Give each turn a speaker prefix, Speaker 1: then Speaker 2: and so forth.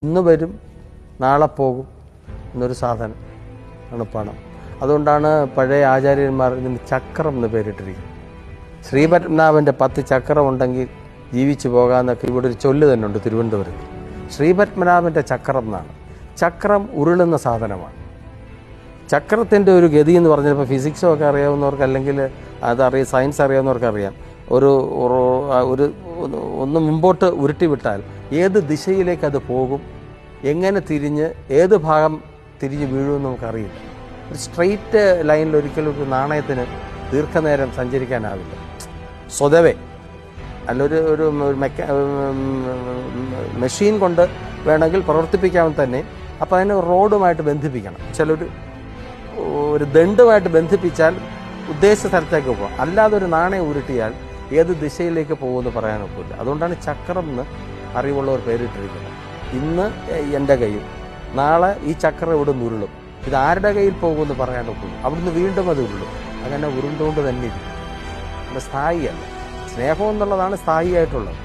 Speaker 1: ഇന്ന് വരും നാളെ പോകും എന്നൊരു സാധനം ആണ് പണം. അതുകൊണ്ടാണ് പഴയ ആചാര്യന്മാർ ഇതിന് ചക്രം എന്ന് പേരിട്ടിരിക്കുന്നത്. ശ്രീപത്മനാഭൻ്റെ 10 ചക്രം ഉണ്ടെങ്കിൽ ജീവിച്ചു പോകാമെന്നൊക്കെ ഇവിടെ ഒരു ചൊല്ല് തന്നെ ഉണ്ട് തിരുവനന്തപുരത്ത്. ശ്രീപത്മനാഭൻ്റെ ചക്രം എന്നാണ്. ചക്രം ഉരുളുന്ന സാധനമാണ്. ചക്രത്തിൻ്റെ ഒരു ഗതി എന്ന് പറഞ്ഞപ്പോൾ ഫിസിക്സോ ഒക്കെ അറിയാവുന്നവർക്ക്, അല്ലെങ്കിൽ അതറിയാം സയൻസ് അറിയാവുന്നവർക്കറിയാം. ഒന്ന് മുമ്പോട്ട് ഉരുട്ടി വിട്ടാൽ ഏത് ദിശയിലേക്ക് അത് പോകും, എങ്ങനെ തിരിഞ്ഞ് ഏത് ഭാഗം തിരിഞ്ഞ് വീഴുമെന്ന് നമുക്കറിയില്ല. ഒരു സ്ട്രെയിറ്റ് ലൈനിൽ ഒരിക്കലും ഒരു നാണയത്തിന് ദീർഘനേരം സഞ്ചരിക്കാനാവില്ല. സ്വതവേ അല്ലൊരു മെഷീൻ കൊണ്ട് വേണമെങ്കിൽ പ്രവർത്തിപ്പിക്കാമെന്ന് തന്നെ. അപ്പോൾ അതിനെ റോഡുമായിട്ട് ബന്ധിപ്പിക്കണം. ഒരു ദണ്ടുമായിട്ട് ബന്ധിപ്പിച്ചാൽ ഉദ്ദേശിച്ച സ്ഥലത്തേക്ക് പോകാം. അല്ലാതെ ഒരു നാണയം ഉരുട്ടിയാൽ ഏത് ദിശയിലേക്ക് പോകുമെന്ന് പറയാനൊക്കില്ല. അതുകൊണ്ടാണ് ചക്രം എന്ന് അറിവുള്ളവർ പേരിട്ടിരിക്കുന്നത്. ഇന്ന് എൻ്റെ കയ്യിൽ, നാളെ ഈ ചക്രം ഇവിടെ നിന്ന് ഉരുളും. ഇത് ആരുടെ കയ്യിൽ പോകുമെന്ന് പറയാനൊക്കില്ല. അവിടുന്ന് വീണ്ടും അത് ഉരുളും. അങ്ങനെ ഉരുണ്ടുകൊണ്ട് തന്നെ ഇരിക്കും. സ്ഥായിയല്ല. സ്നേഹം എന്നുള്ളതാണ് സ്ഥായിയായിട്ടുള്ളത്.